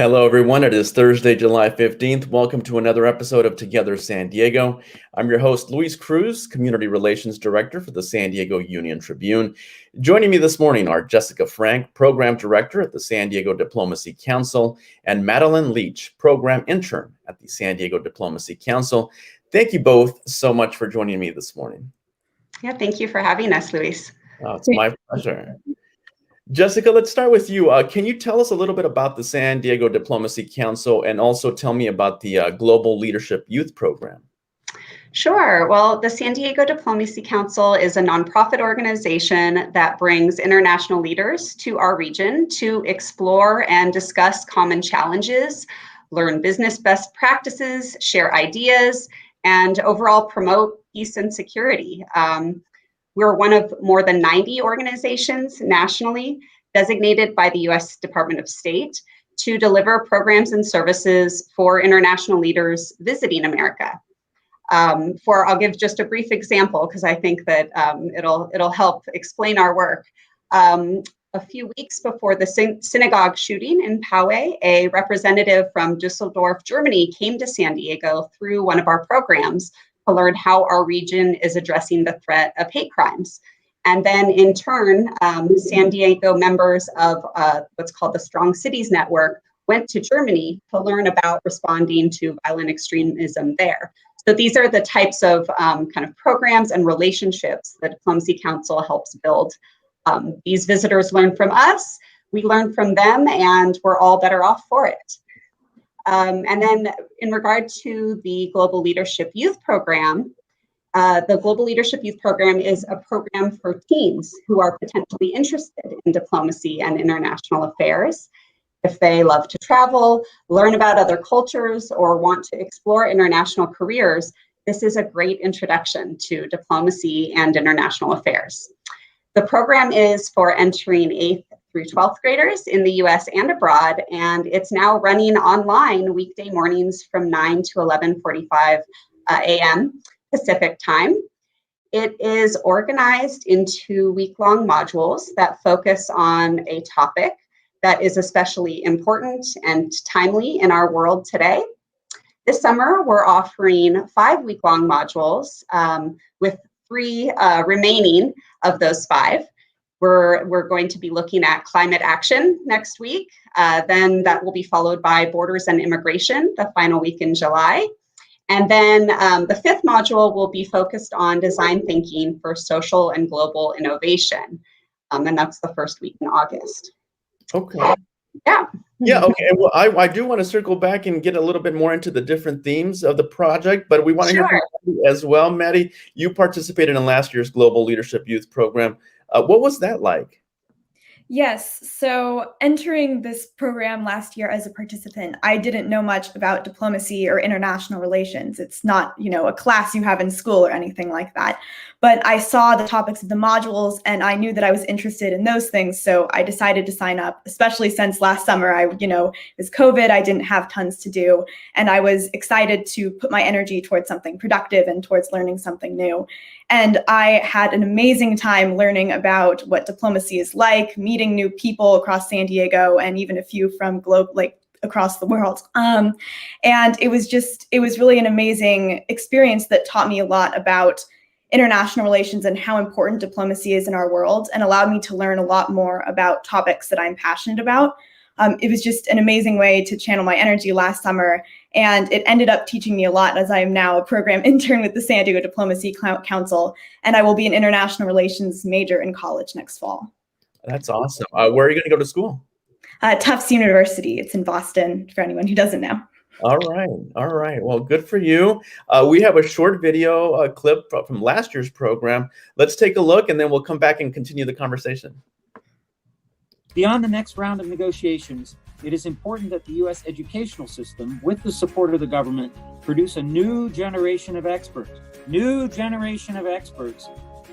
Hello, everyone. It is Thursday, July 15th. Welcome to another episode of Together San Diego. I'm your host, Luis Cruz, Community Relations Director for the San Diego Union-Tribune. Joining me this morning are Jessica Frank, Program Director at the San Diego Diplomacy Council, and Madelyn Leach, Program Intern at the San Diego Diplomacy Council. Thank you both so much for joining me this morning. Yeah, thank you for having us, Luis. Oh, it's my pleasure. Jessica, let's start with you. Can you tell us a little bit about the San Diego Diplomacy Council and also tell me about the Global Leadership Youth Program? Sure. Well, the San Diego Diplomacy Council is a nonprofit organization that brings international leaders to our region to explore and discuss common challenges, learn business best practices, share ideas, and overall promote peace and security. We're one of more than 90 organizations nationally designated by the U.S. Department of State to deliver programs and services for international leaders visiting America. I'll give just a brief example because I think that it'll help explain our work. A few weeks before the synagogue shooting in Poway, a representative from Düsseldorf, Germany, came to San Diego through one of our programs to learn how our region is addressing the threat of hate crimes. And then in turn, San Diego members of what's called the Strong Cities Network went to Germany to learn about responding to violent extremism there. So these are the types of kind of programs and relationships the Diplomacy Council helps build. These visitors learn from us, we learn from them, and we're all better off for it. And then in regard to the Global Leadership Youth Program, the Global Leadership Youth Program is a program for teens who are potentially interested in diplomacy and international affairs. If they love to travel, learn about other cultures, or want to explore international careers, this is a great introduction to diplomacy and international affairs. The program is for entering 8th through 12th graders in the US and abroad, and it's now running online weekday mornings from 9 to 11:45 a.m. Pacific time. It is organized into week-long modules that focus on a topic that is especially important and timely in our world today. This summer, we're offering 5 week-long modules with 3 remaining of those 5. We're going to be looking at climate action next week. Then that will be followed by borders and immigration, the final week in July. And then the 5th module will be focused on design thinking for social and global innovation. And that's the first week in August. Okay. Yeah. Yeah, okay. Well, I do want to circle back and get a little bit more into the different themes of the project, but we want to hear from you as well. Maddie, you participated in last year's Global Leadership Youth Program. What was that like? Yes, so entering this program last year as a participant, I didn't know much about diplomacy or international relations. It's not, a class you have in school or anything like that. But I saw the topics of the modules and I knew that I was interested in those things. So I decided to sign up, especially since last summer, it was COVID, I didn't have tons to do. And I was excited to put my energy towards something productive and towards learning something new. And I had an amazing time learning about what diplomacy is like, meeting new people across San Diego and even a few from across the world. And it was really an amazing experience that taught me a lot about international relations and how important diplomacy is in our world and allowed me to learn a lot more about topics that I'm passionate about. It was just an amazing way to channel my energy last summer, and it ended up teaching me a lot as I am now a program intern with the San Diego Diplomacy Council, and I will be an international relations major in college next fall. That's awesome. Where are you going to go to school? Tufts University. It's in Boston, for anyone who doesn't know. All right. Well, good for you. We have a short video clip from last year's program. Let's take a look, and then we'll come back and continue the conversation. Beyond the next round of negotiations, it is important that the U.S. educational system, with the support of the government, produce a new generation of experts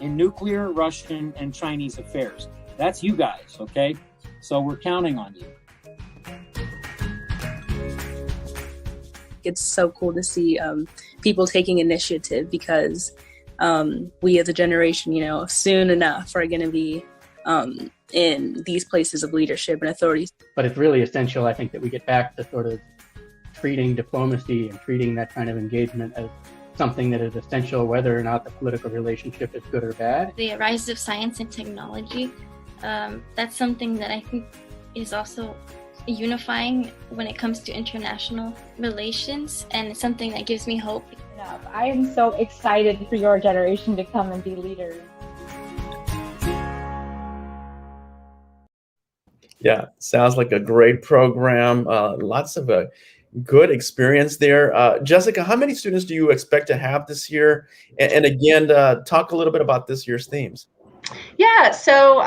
in nuclear, Russian, and Chinese affairs. That's you guys, okay? So we're counting on you. It's so cool to see people taking initiative because we as a generation, soon enough are going to be in these places of leadership and authority. But it's really essential, I think, that we get back to sort of treating diplomacy and treating that kind of engagement as something that is essential, whether or not the political relationship is good or bad. The rise of science and technology, that's something that I think is also unifying when it comes to international relations, and it's something that gives me hope. I am so excited for your generation to come and be leaders. Yeah, sounds like a great program. Lots of good experience there. Jessica, how many students do you expect to have this year? And again, talk a little bit about this year's themes. Yeah, so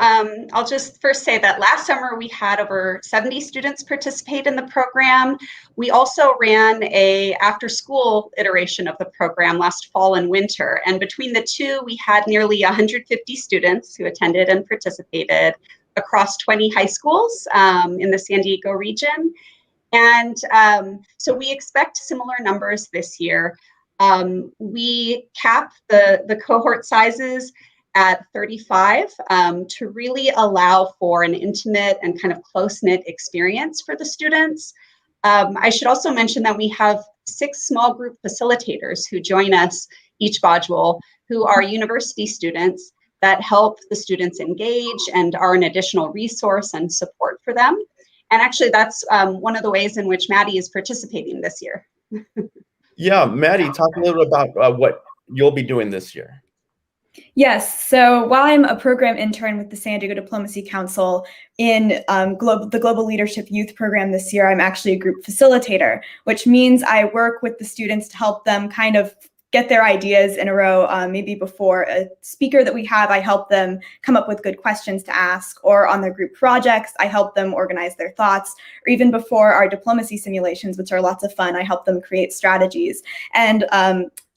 I'll just first say that last summer we had over 70 students participate in the program. We also ran a after-school iteration of the program last fall and winter. And between the two, we had nearly 150 students who attended and participated across 20 high schools in the San Diego region. And so we expect similar numbers this year. We cap the cohort sizes at 35 to really allow for an intimate and kind of close-knit experience for the students. I should also mention that we have 6 small group facilitators who join us each module, who are university students that help the students engage and are an additional resource and support for them. And actually, that's one of the ways in which Maddie is participating this year. Yeah, Maddie, talk a little about what you'll be doing this year. Yes, so while I'm a program intern with the San Diego Diplomacy Council in the Global Leadership Youth Program this year, I'm actually a group facilitator, which means I work with the students to help them kind of get their ideas in a row. Maybe before a speaker that we have, I help them come up with good questions to ask, or on their group projects, I help them organize their thoughts, or even before our diplomacy simulations, which are lots of fun, I help them create strategies. And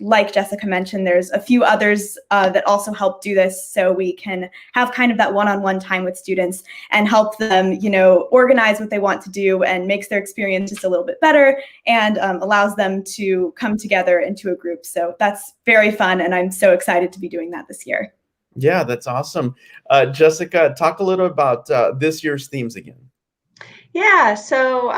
like Jessica mentioned, there's a few others that also help do this, so we can have kind of that one-on-one time with students and help them, organize what they want to do, and makes their experience just a little bit better, and allows them to come together into a group. So that's very fun, and I'm so excited to be doing that this year. Yeah, that's awesome. Jessica, talk a little about this year's themes again. Yeah, so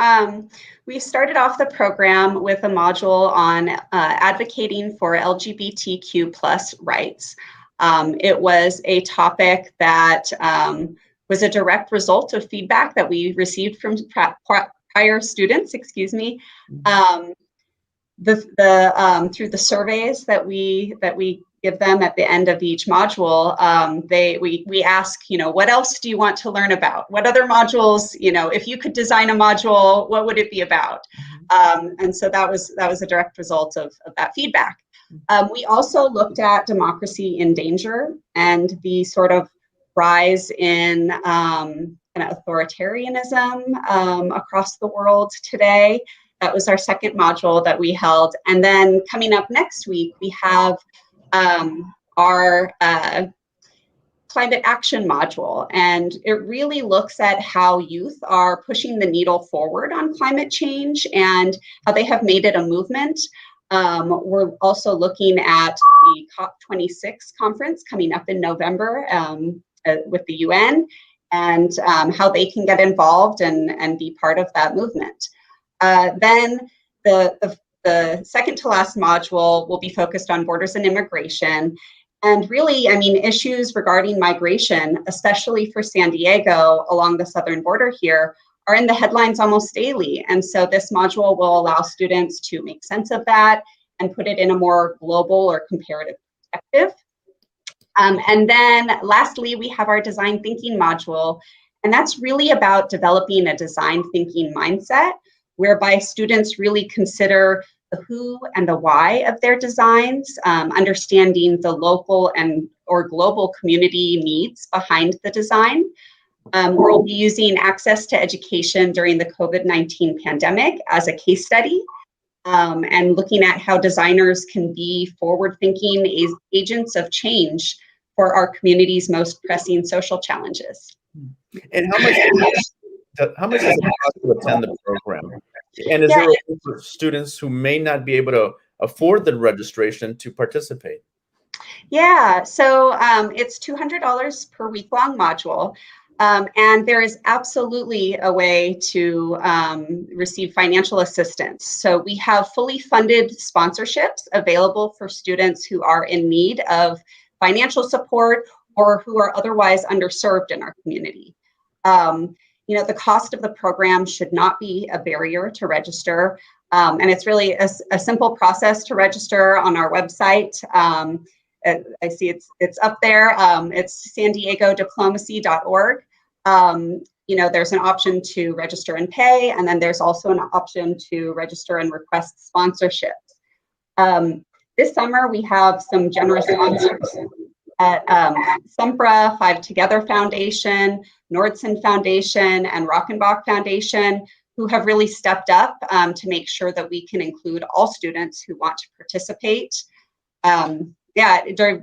we started off the program with a module on advocating for LGBTQ plus rights. It was a topic that was a direct result of feedback that we received from prior students, through the surveys that we give them at the end of each module. We ask, what else do you want to learn about? What other modules, if you could design a module, what would it be about? And so that was a direct result of that feedback. We also looked at democracy in danger and the sort of rise in authoritarianism across the world today. That was our second module that we held. And then coming up next week, we have our climate action module, and it really looks at how youth are pushing the needle forward on climate change and how they have made it a movement. We're also looking at the COP26 conference coming up in November with the UN, and how they can get involved and be part of that movement. Then the second to last module will be focused on borders and immigration. And really, issues regarding migration, especially for San Diego along the southern border here, are in the headlines almost daily. And so this module will allow students to make sense of that and put it in a more global or comparative perspective. And then lastly, we have our design thinking module. And that's really about developing a design thinking mindset, whereby students really consider the who and the why of their designs, understanding the local or global community needs behind the design. We'll be using access to education during the COVID-19 pandemic as a case study, and looking at how designers can be forward-thinking agents of change for our community's most pressing social challenges. And how much does it cost to attend the program? And is there a way for students who may not be able to afford the registration to participate? Yeah, so it's $200 per week-long module. And there is absolutely a way to receive financial assistance. So we have fully funded sponsorships available for students who are in need of financial support or who are otherwise underserved in our community. The cost of the program should not be a barrier to register. And it's really a simple process to register on our website. I see it's up there. It's sandiegodiplomacy.org. There's an option to register and pay, and then there's also an option to register and request sponsorships. This summer, we have some generous sponsors at SEMPRA, Five Together Foundation, Nordson Foundation, and Rockenbach Foundation, who have really stepped up to make sure that we can include all students who want to participate.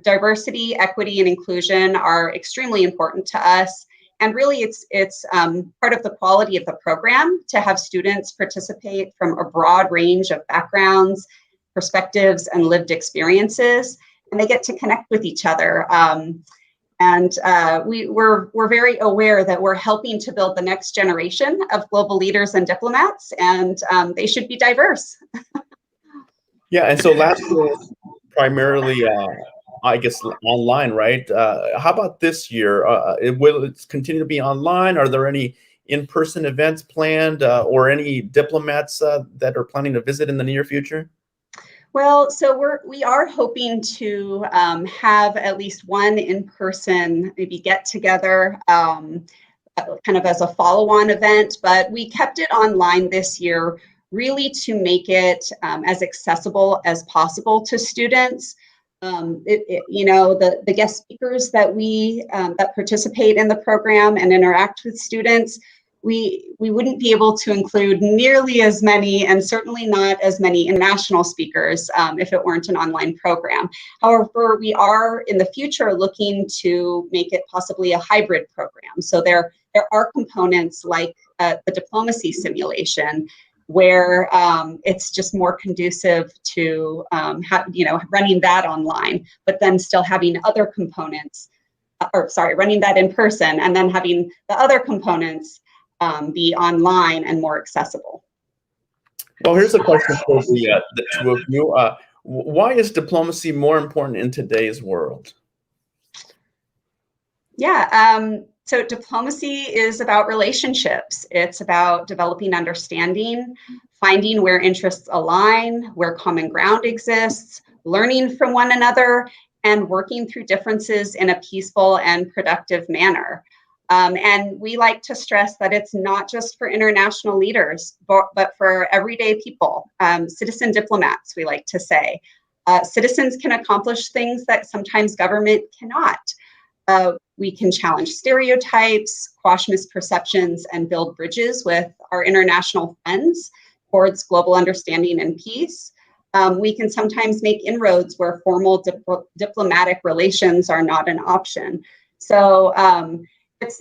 Diversity, equity, and inclusion are extremely important to us. And really, it's part of the quality of the program to have students participate from a broad range of backgrounds, perspectives, and lived experiences, and they get to connect with each other. We're very aware that we're helping to build the next generation of global leaders and diplomats, and they should be diverse. Yeah, and so last year was primarily, I guess, online, right? How about this year? Will it continue to be online? Are there any in-person events planned or any diplomats that are planning to visit in the near future? Well, so we are hoping to have at least one in-person maybe get together kind of as a follow-on event, but we kept it online this year really to make it as accessible as possible to students. The guest speakers that that participate in the program and interact with students, we wouldn't be able to include nearly as many, and certainly not as many international speakers if it weren't an online program. However, we are in the future looking to make it possibly a hybrid program. So there are components like the diplomacy simulation, where it's just more conducive to running that online, but then still having other components, running that in person, and then having the other components be online and more accessible. Well, here's a question for the two of you. Why is diplomacy more important in today's world? Yeah, so diplomacy is about relationships. It's about developing understanding, finding where interests align, where common ground exists, learning from one another, and working through differences in a peaceful and productive manner. And we like to stress that it's not just for international leaders, but for everyday people, citizen diplomats, we like to say. Citizens can accomplish things that sometimes government cannot. We can challenge stereotypes, quash misperceptions, and build bridges with our international friends towards global understanding and peace. We can sometimes make inroads where formal diplomatic relations are not an option. So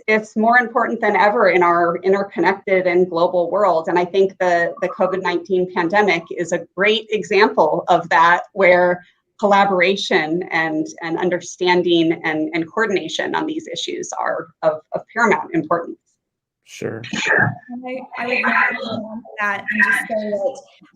it's more important than ever in our interconnected and global world. And I think the COVID-19 pandemic is a great example of that, where collaboration and understanding and coordination on these issues are of paramount importance. Sure. I would love to on that and just say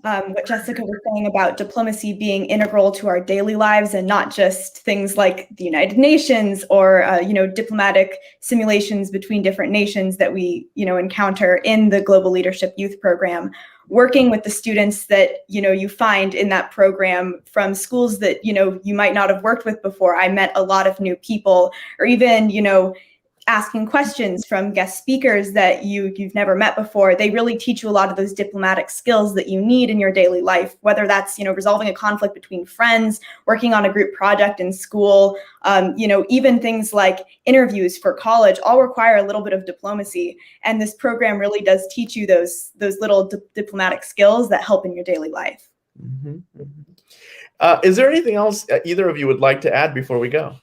that what Jessica was saying about diplomacy being integral to our daily lives and not just things like the United Nations or diplomatic simulations between different nations that we encounter in the Global Leadership Youth Program. Working with the students that you find in that program from schools that you might not have worked with before. I met a lot of new people, or even asking questions from guest speakers that you've never met before. They really teach you a lot of those diplomatic skills that you need in your daily life, whether that's resolving a conflict between friends, working on a group project in school, even things like interviews for college all require a little bit of diplomacy. And this program really does teach you those little diplomatic skills that help in your daily life. Mm-hmm. Is there anything else either of you would like to add before we go?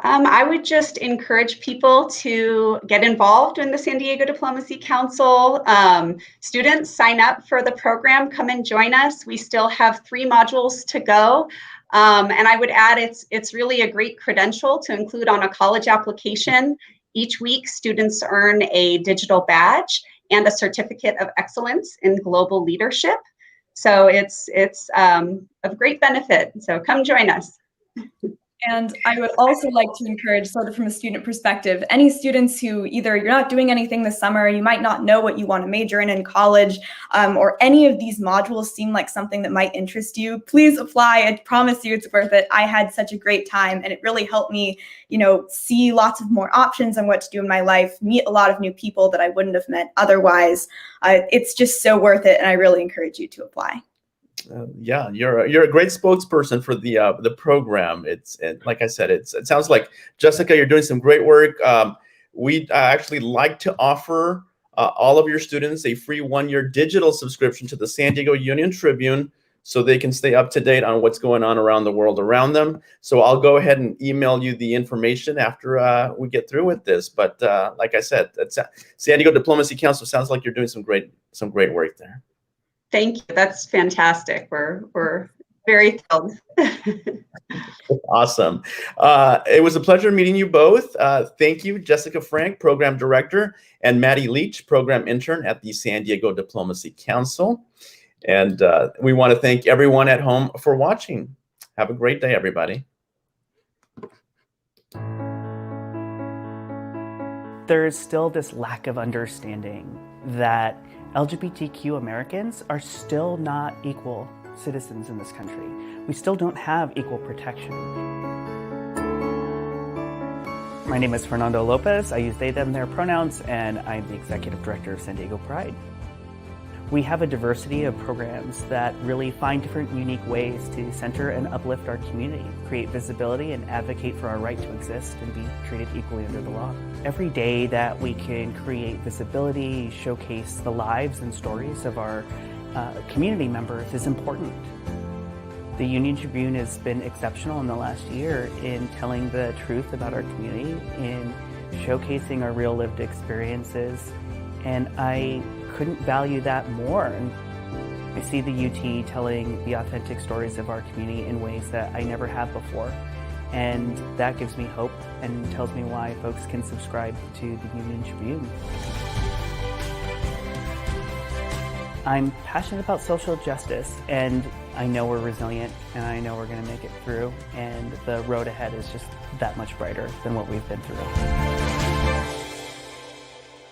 I would just encourage people to get involved in the San Diego Diplomacy Council. Students, sign up for the program, come and join us. We still have 3 modules to go. And I would add it's really a great credential to include on a college application. Each week, students earn a digital badge and a certificate of excellence in global leadership. So it's of great benefit. So come join us. And I would also like to encourage, sort of from a student perspective, any students who either you're not doing anything this summer, you might not know what you want to major in college, or any of these modules seem like something that might interest you, please apply. I promise you it's worth it. I had such a great time, and it really helped me, see lots of more options on what to do in my life, meet a lot of new people that I wouldn't have met otherwise. It's just so worth it, and I really encourage you to apply. Yeah, you're a great spokesperson for the program. Like I said, it sounds like, Jessica, you're doing some great work. We'd actually like to offer all of your students a free 1-year digital subscription to the San Diego Union-Tribune, so they can stay up to date on what's going on around the world around them. So I'll go ahead and email you the information after we get through with this. But like I said, San Diego Diplomacy Council sounds like you're doing some great work there. Thank you. That's fantastic. We're very thrilled. Awesome. It was a pleasure meeting you both. Thank you, Jessica Frank, Program Director, and Madelyn Leach, Program Intern at the San Diego Diplomacy Council. And we want to thank everyone at home for watching. Have a great day, everybody. There is still this lack of understanding that LGBTQ Americans are still not equal citizens in this country. We still don't have equal protection. My name is Fernando Lopez. I use they, them, their pronouns, and I'm the Executive Director of San Diego Pride. We have a diversity of programs that really find different unique ways to center and uplift our community, create visibility, and advocate for our right to exist and be treated equally under the law. Every day that we can create visibility, showcase the lives and stories of our community members is important. The Union-Tribune has been exceptional in the last year in telling the truth about our community, in showcasing our real lived experiences, and I couldn't value that more. And I see the UT telling the authentic stories of our community in ways that I never have before. And that gives me hope and tells me why folks can subscribe to the Union-Tribune. I'm passionate about social justice, and I know we're resilient, and I know we're going to make it through, and the road ahead is just that much brighter than what we've been through.